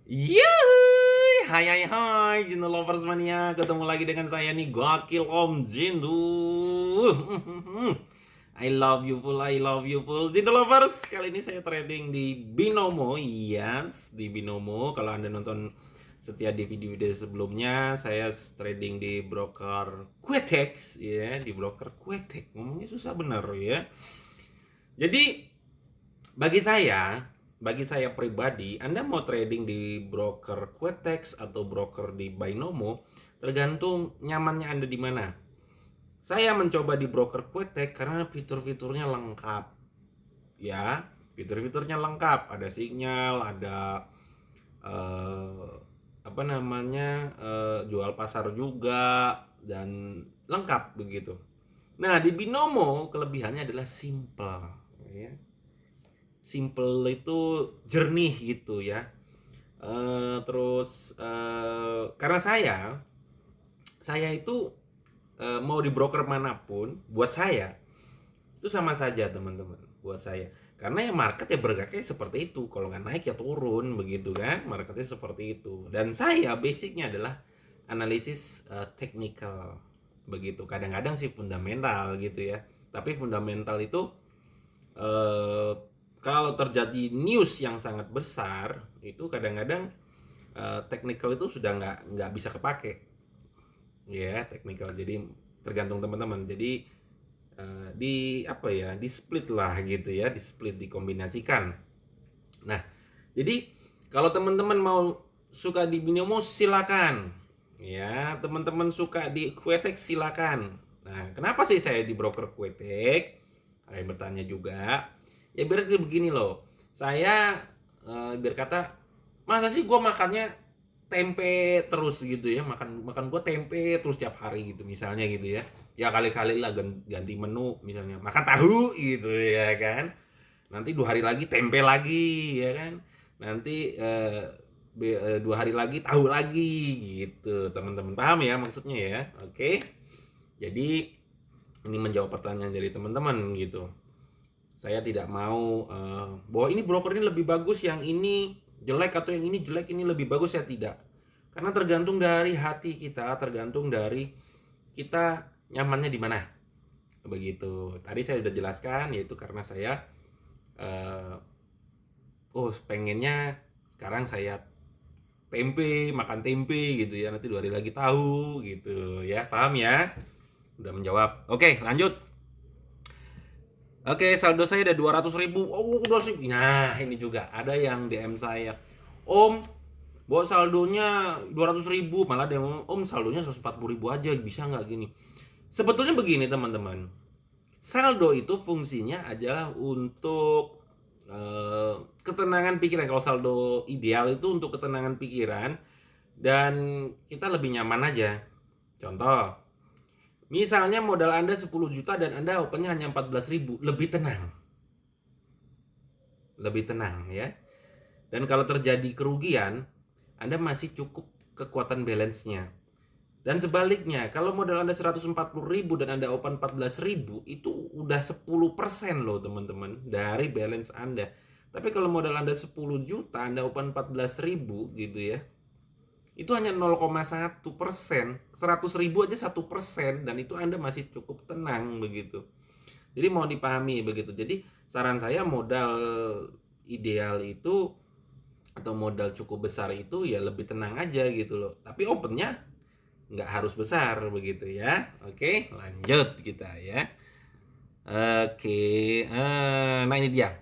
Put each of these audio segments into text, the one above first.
Yeay, hai, Jindu Lovers Mania. Ketemu lagi dengan saya nih, Gokil Om Jindu. I love you full Jindu Lovers. Kali ini saya trading di Binomo. Yes, di Binomo. Kalau Anda nonton setia di video-video sebelumnya, saya trading di broker Quetex. Ya, di broker Quetex. Ngomongnya susah bener ya. Jadi, bagi saya pribadi, Anda mau trading di broker Quetex atau broker di Binomo, tergantung nyamannya Anda di mana. Saya mencoba di broker Quetex karena fitur-fiturnya lengkap. Ya, fitur-fiturnya lengkap, ada sinyal, ada eh, jual pasar juga dan lengkap begitu. Nah, di Binomo kelebihannya adalah simple, ya. Simple itu jernih gitu ya. Karena saya itu mau di broker manapun, buat saya itu sama saja teman-teman, buat saya. Karena ya market ya bergeraknya seperti itu, kalau nggak naik ya turun begitu kan, marketnya seperti itu. Dan saya basicnya adalah analisis technical begitu. Kadang-kadang sih fundamental gitu ya. Tapi fundamental itu eh, kalau terjadi news yang sangat besar itu kadang-kadang technical itu sudah nggak bisa kepake ya, technical. Jadi tergantung teman-teman. Jadi di split lah gitu ya, di split, dikombinasikan. Nah, jadi kalau teman-teman mau suka di Binomo silakan ya, teman-teman suka di Quetex silakan. Nah, kenapa sih saya di broker Quetex? Ada yang bertanya juga. Ya berarti begini loh, saya biar kata, masa sih gue makannya tempe terus gitu ya, makan makan gue tempe terus tiap hari gitu misalnya gitu ya. Ya kali-kali lah ganti menu, misalnya makan tahu gitu ya kan, nanti 2 hari lagi tempe lagi ya kan, nanti 2 hari lagi tahu lagi gitu. Teman-teman paham ya maksudnya ya? Oke, jadi ini menjawab pertanyaan dari teman-teman gitu. Saya tidak mau bahwa ini broker ini lebih bagus, yang ini jelek, atau yang ini jelek ini lebih bagus. Saya tidak, karena tergantung dari hati kita, tergantung dari kita nyamannya di mana begitu. Tadi saya sudah jelaskan, yaitu karena saya eh, pengennya sekarang saya makan tempe gitu ya, nanti 2 hari lagi tahu gitu ya. Paham ya? Udah menjawab. Oke, lanjut. Oke, saldo saya ada 200.000. Oh, udah sih. Nah, ini juga ada yang DM saya, Om, bawa saldonya 200.000, malah ada yang ngomong, Om saldonya 140.000 aja, bisa nggak gini. Sebetulnya begini teman-teman, saldo itu fungsinya adalah untuk ketenangan pikiran. Kalau saldo ideal itu untuk ketenangan pikiran dan kita lebih nyaman aja. Contoh, misalnya modal Anda 10 juta dan Anda opennya hanya 14.000, lebih tenang ya. Dan kalau terjadi kerugian, Anda masih cukup kekuatan balance-nya. Dan sebaliknya, kalau modal Anda 140.000 dan Anda open 14.000, itu udah 10% loh teman-teman dari balance Anda. Tapi kalau modal Anda 10 juta, Anda open 14.000 gitu ya, itu hanya 0,1%. 100.000 aja 1%, dan itu Anda masih cukup tenang begitu. Jadi mau dipahami begitu. Jadi saran saya, modal ideal itu atau modal cukup besar itu ya lebih tenang aja gitu loh. Tapi opennya nggak harus besar begitu ya. Oke, lanjut kita ya. Oke, nah ini dia.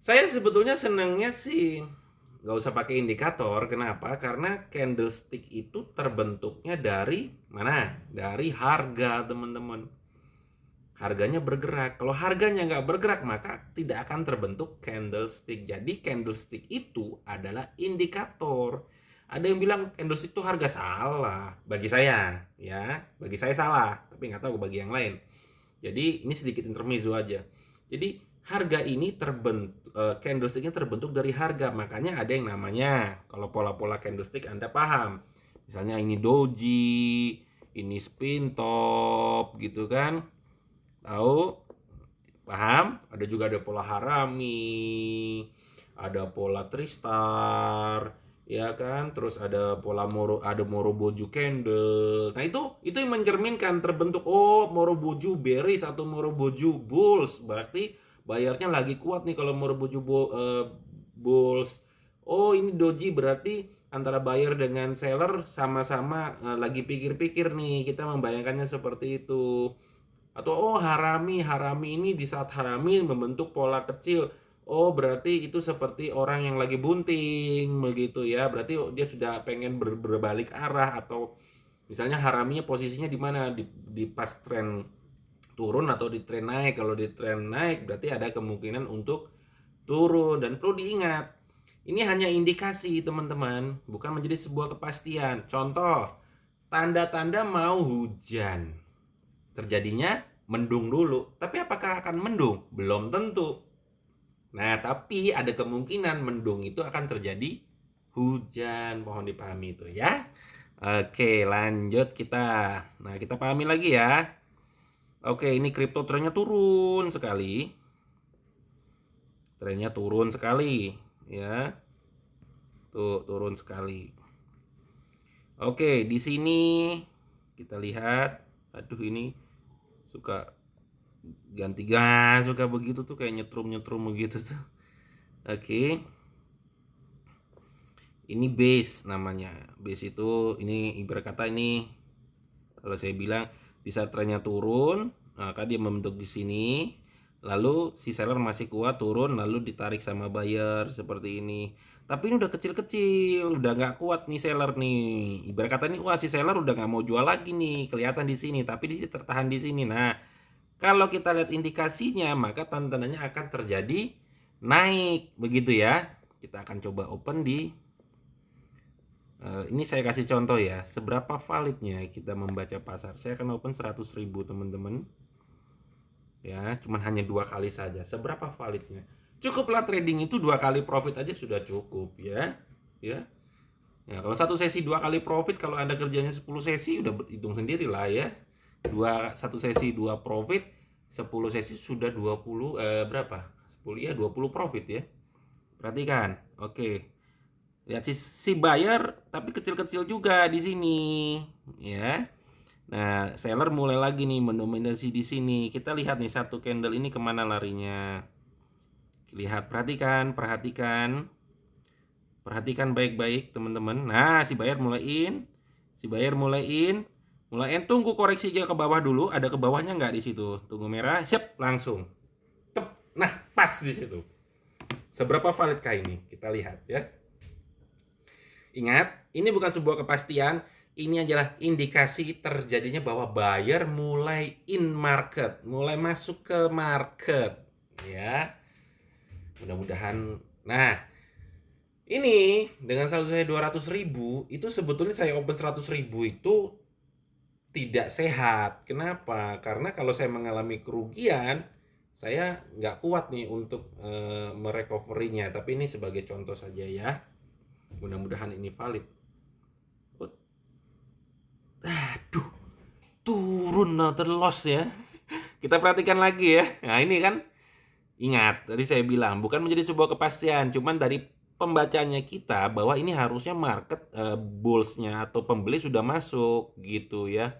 Saya sebetulnya senangnya sih nggak usah pakai indikator. Kenapa? Karena candlestick itu terbentuknya dari mana? Dari harga, teman-teman. Harganya bergerak. Kalau harganya nggak bergerak, maka tidak akan terbentuk candlestick. Jadi candlestick itu adalah indikator. Ada yang bilang candlestick itu harga, salah. Bagi saya, ya, bagi saya salah. Tapi nggak tahu bagi yang lain. Jadi ini sedikit intermezzo aja. Jadi harga ini candlesticknya terbentuk dari harga. Makanya ada yang namanya, kalau pola-pola candlestick Anda paham. Misalnya ini doji, ini spin top gitu kan. Tahu? Paham? Ada juga, ada pola harami, ada pola Tristar, ya kan? Terus ada pola ada Moroboju candle. Nah, itu yang mencerminkan terbentuk Moroboju bearish atau Moroboju bulls. Berarti bayarnya lagi kuat nih kalau Moroboju bulls. Oh, ini doji berarti antara buyer dengan seller sama-sama lagi pikir-pikir nih. Kita membayangkannya seperti itu. Atau harami ini di saat harami membentuk pola kecil. Oh, berarti itu seperti orang yang lagi bunting begitu ya. Berarti dia sudah pengen berbalik arah, atau misalnya haraminya posisinya di mana? Di pas tren turun atau di tren naik. Kalau di tren naik berarti ada kemungkinan untuk turun. Dan perlu diingat, ini hanya indikasi teman-teman, bukan menjadi sebuah kepastian. Contoh, tanda-tanda mau hujan. Terjadinya mendung dulu. Tapi apakah akan mendung? Belum tentu. Nah, tapi ada kemungkinan mendung itu akan terjadi hujan. Mohon dipahami itu ya. Oke, lanjut kita. Nah, kita pahami lagi ya. Oke, ini kripto trennya turun sekali. Trennya turun sekali ya. Tuh, turun sekali. Oke, di sini kita lihat, aduh ini suka ganti gas, suka begitu tuh, kayak nyetrum begitu tuh. Oke. Ini base namanya. Base itu ini ibarat kata ini, kalau saya bilang di saat trennya turun, maka dia membentuk di sini. Lalu si seller masih kuat turun, lalu ditarik sama buyer seperti ini. Tapi ini udah kecil-kecil, udah nggak kuat nih seller nih. Ibarat kata nih, wah si seller udah nggak mau jual lagi nih, kelihatan di sini. Tapi dia tertahan di sini. Nah, kalau kita lihat indikasinya, maka tanda-tandanya akan terjadi naik, begitu ya. Kita akan coba open di ini saya kasih contoh ya, seberapa validnya kita membaca pasar. Saya akan open 100.000 teman-teman. Ya, cuman hanya 2 kali saja. Seberapa validnya? Cukuplah trading itu 2 kali profit aja sudah cukup ya. Ya. Ya, kalau satu sesi 2 kali profit, kalau Anda kerjanya 10 sesi udah hitung sendiri lah ya. Satu sesi 2 profit, 10 sesi sudah 20 berapa? 10 ya 20 profit ya. Perhatikan. Oke. Lihat si buyer tapi kecil-kecil juga di sini ya. Nah, seller mulai lagi nih mendominasi di sini. Kita lihat nih satu candle ini kemana larinya. Lihat, perhatikan baik-baik teman-teman. Nah, si buyer mulaiin, tunggu koreksi dia ke bawah dulu. Ada ke bawahnya nggak di situ? Tunggu merah, siap, langsung. Tep. Nah, pas di situ. Seberapa validkah ini? Kita lihat ya. Ingat, ini bukan sebuah kepastian. Ini adalah indikasi terjadinya bahwa buyer mulai in market, mulai masuk ke market ya. Mudah-mudahan. Nah, ini dengan saldo saya 200.000, itu sebetulnya saya open 100.000 itu tidak sehat. Kenapa? Karena kalau saya mengalami kerugian, saya nggak kuat nih untuk merecovery-nya. Tapi ini sebagai contoh saja ya. Mudah-mudahan ini valid. Aduh, turun terlos ya. Kita perhatikan lagi ya. Nah, ini kan, ingat tadi saya bilang bukan menjadi sebuah kepastian, cuman dari pembacanya kita bahwa ini harusnya market bulls-nya atau pembeli sudah masuk gitu ya.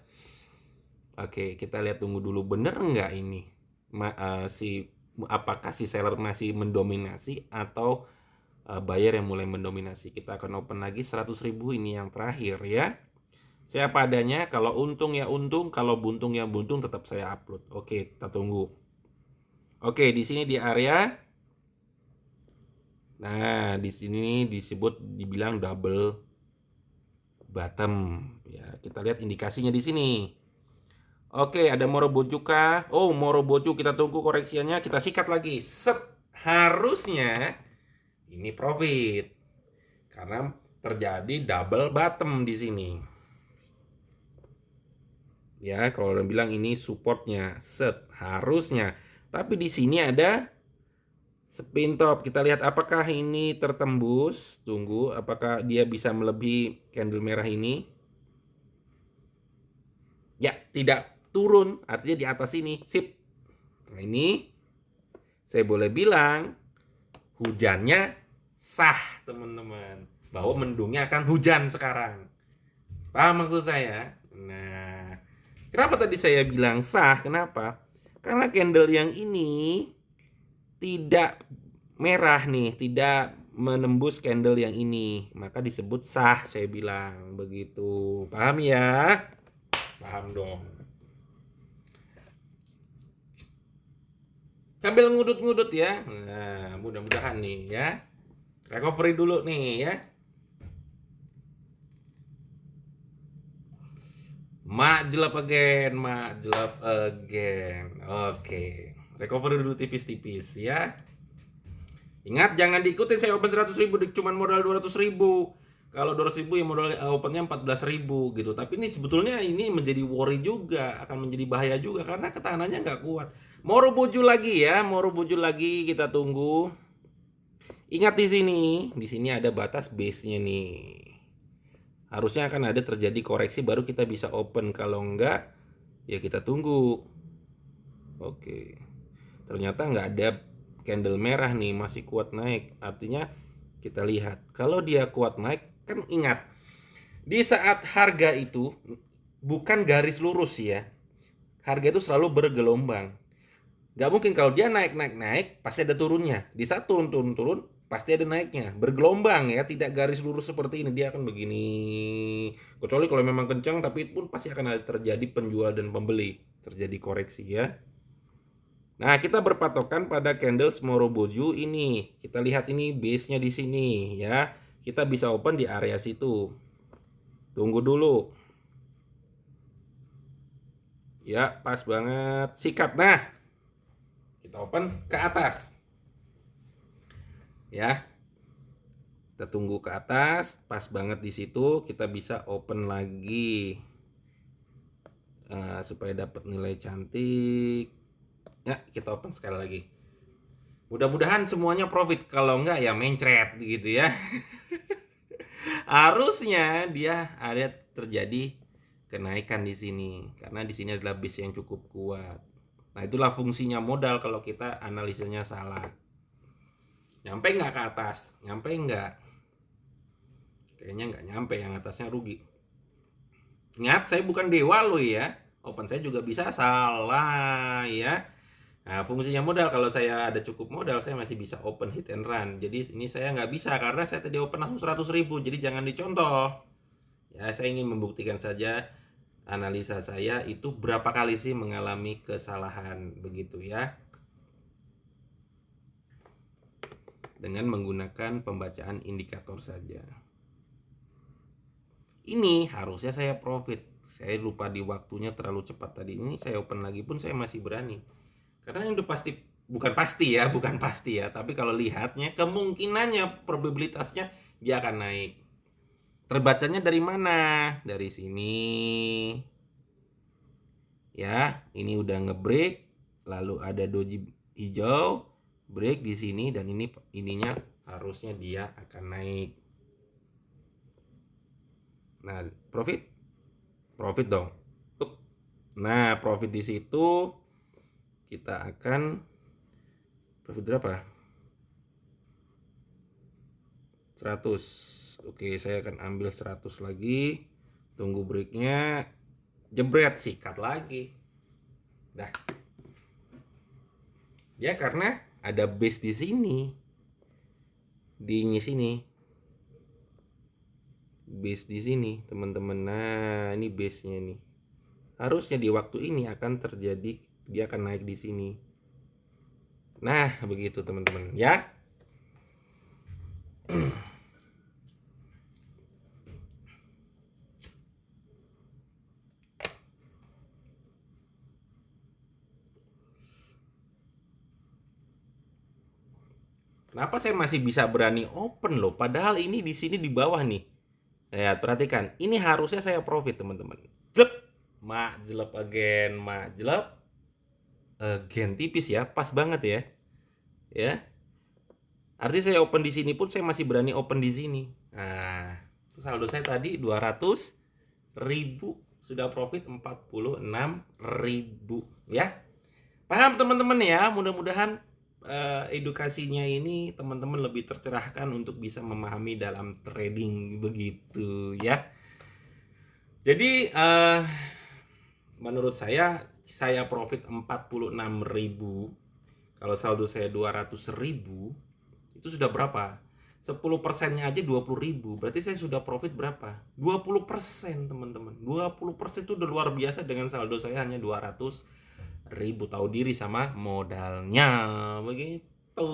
Oke, kita lihat tunggu dulu, bener nggak ini apakah si seller masih mendominasi atau buyer yang mulai mendominasi. Kita akan open lagi 100.000, ini yang terakhir ya. Saya padanya, kalau untung ya untung, kalau buntung ya buntung, tetap saya upload. Oke, kita tunggu. Oke, di sini di area. Nah, di sini dibilang double bottom. Ya, kita lihat indikasinya di sini. Oke, ada Moroboju kah? Oh, Moroboju, kita tunggu koreksiannya, kita sikat lagi. Set, harusnya ini profit. Karena terjadi double bottom di sini. Ya, kalau orang bilang ini supportnya, set, harusnya. Tapi di sini ada spin top. Kita lihat apakah ini tertembus. Tunggu, apakah dia bisa melebihi candle merah ini. Ya, tidak turun, artinya di atas ini. Sip. Nah, ini saya boleh bilang hujannya sah teman-teman, bahwa mendungnya akan hujan sekarang. Paham maksud saya? Nah, kenapa tadi saya bilang sah? Kenapa? Karena candle yang ini tidak merah nih, tidak menembus candle yang ini, maka disebut sah, saya bilang begitu. Paham ya? Paham dong. Sambil ngudut-ngudut ya. Nah, mudah-mudahan nih ya. Recovery dulu nih ya. Jelap again, jelap again. Oke. Recovery dulu tipis-tipis ya. Ingat jangan diikutin saya open 100.000 cuman modal 200.000. Kalau 200.000 ya modal opennya 14.000 gitu. Tapi ini sebetulnya ini menjadi worry juga, akan menjadi bahaya juga karena ketahanannya nggak kuat. Mau rubuju lagi ya, mau rubuju lagi kita tunggu. Ingat di sini ada batas base-nya nih. Harusnya akan ada terjadi koreksi baru kita bisa open. Kalau enggak, ya kita tunggu. Oke. Ternyata nggak ada candle merah nih, masih kuat naik. Artinya kita lihat. Kalau dia kuat naik, kan ingat. Di saat harga itu bukan garis lurus ya. Harga itu selalu bergelombang. Nggak mungkin kalau dia naik, pasti ada turunnya. Di saat turun, pasti ada naiknya. Bergelombang ya, tidak garis lurus seperti ini. Dia akan begini. Kecuali kalau memang kencang, tapi pun pasti akan ada terjadi penjual dan pembeli. Terjadi koreksi ya. Nah, kita berpatokan pada candle Smoroboju ini. Kita lihat ini base-nya di sini ya. Kita bisa open di area situ. Tunggu dulu. Ya, pas banget. Sikat. Nah, kita open ke atas. Ya. Kita tunggu ke atas, pas banget di situ kita bisa open lagi. Supaya dapat nilai cantik. Ya, kita open sekali lagi. Mudah-mudahan semuanya profit, kalau enggak ya mencret gitu ya. Harusnya dia ada terjadi kenaikan di sini karena di sini adalah base yang cukup kuat. Nah, itulah fungsinya modal kalau kita analisanya salah. Nyampe nggak ke atas? Nyampe nggak? Kayaknya nggak nyampe, yang atasnya rugi. Ingat, saya bukan dewa loh ya. Open saya juga bisa salah ya. Nah, fungsinya modal, kalau saya ada cukup modal, saya masih bisa open hit and run. Jadi ini saya nggak bisa karena saya tadi open langsung 100.000. Jadi jangan dicontoh. Ya, saya ingin membuktikan saja analisa saya itu berapa kali sih mengalami kesalahan begitu ya. Dengan menggunakan pembacaan indikator saja. Ini harusnya saya profit. Saya lupa di waktunya terlalu cepat tadi. Ini saya open lagi pun saya masih berani. Karena yang udah pasti, bukan pasti ya, tapi kalau lihatnya kemungkinannya, probabilitasnya dia akan naik. Terbacanya dari mana? Dari sini. Ya, ini udah ngebreak, lalu ada doji hijau, break di sini dan ininya harusnya dia akan naik. Nah, profit dong. Nah, profit di situ kita akan profit berapa? 100. Oke, saya akan ambil 100 lagi. Tunggu breaknya. Jebret, sikat lagi. Dah. Ya karena ada base di sini. Di sini. Base di sini, teman-teman. Nah, ini base-nya nih. Harusnya di waktu ini akan terjadi, dia akan naik di sini. Nah, begitu teman-teman ya. Kenapa saya masih bisa berani open loh? Padahal ini di sini di bawah nih. Ya, perhatikan. Ini harusnya saya profit, teman-teman. Jelep. Jelep again. Jelep again, tipis ya. Pas banget ya. Ya. Artinya saya open di sini pun saya masih berani open di sini. Nah, saldo saya tadi 200.000, sudah profit 46.000 ya. Paham teman-teman ya? Mudah-mudahan edukasinya ini teman-teman lebih tercerahkan untuk bisa memahami dalam trading begitu ya. Jadi menurut saya profit 46.000. Kalau saldo saya 200.000, itu sudah berapa? 10%-nya aja 20.000. Berarti saya sudah profit berapa? 20%, teman-teman. 20% itu udah luar biasa dengan saldo saya hanya 200.000. Tahu diri sama modalnya. Begitu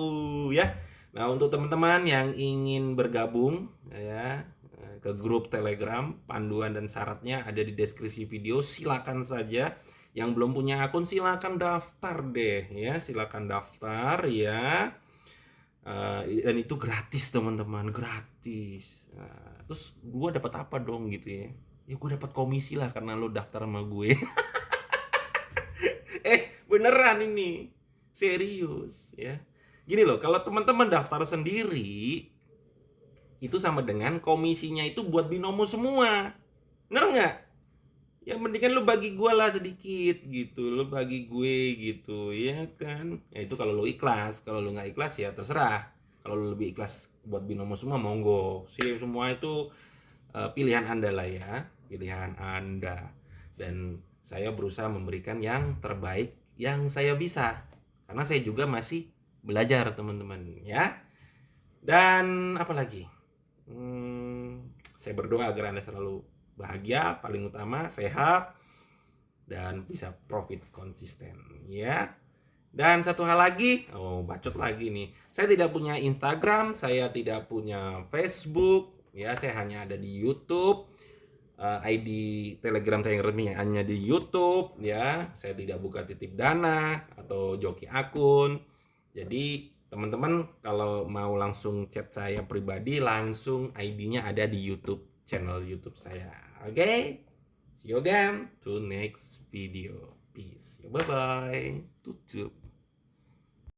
ya. Nah, untuk teman-teman yang ingin bergabung ya ke grup Telegram, panduan dan syaratnya ada di deskripsi video. Silakan saja. Yang belum punya akun silakan daftar deh ya, silakan daftar ya. Dan itu gratis teman-teman, gratis. Nah, terus gue dapat apa dong gitu ya? Ya gue dapat komisi lah karena lo daftar sama gue. Beneran ini, serius ya. Gini loh, kalau teman-teman daftar sendiri itu sama dengan komisinya itu buat binomo semua, bener nggak? Ya mendingan lu bagi gue lah sedikit gitu, lu bagi gue gitu ya kan. Ya itu kalau lu ikhlas, kalau lu nggak ikhlas ya terserah. Kalau lu lebih ikhlas buat binomo semua monggo sih, semua itu pilihan anda lah ya, pilihan anda. Dan saya berusaha memberikan yang terbaik yang saya bisa, karena saya juga masih belajar teman-teman ya. Dan apalagi saya berdoa agar anda selalu bahagia, paling utama sehat dan bisa profit konsisten ya. Dan satu hal lagi, bacot lagi nih. Saya tidak punya Instagram, saya tidak punya Facebook, ya saya hanya ada di YouTube. ID Telegram saya yang resmi hanya di YouTube ya. Saya tidak buka titip dana atau joki akun. Jadi teman-teman kalau mau langsung chat saya pribadi, langsung ID-nya ada di YouTube, channel YouTube saya. Oke? See you again to next video. Peace. Bye bye. Tutup.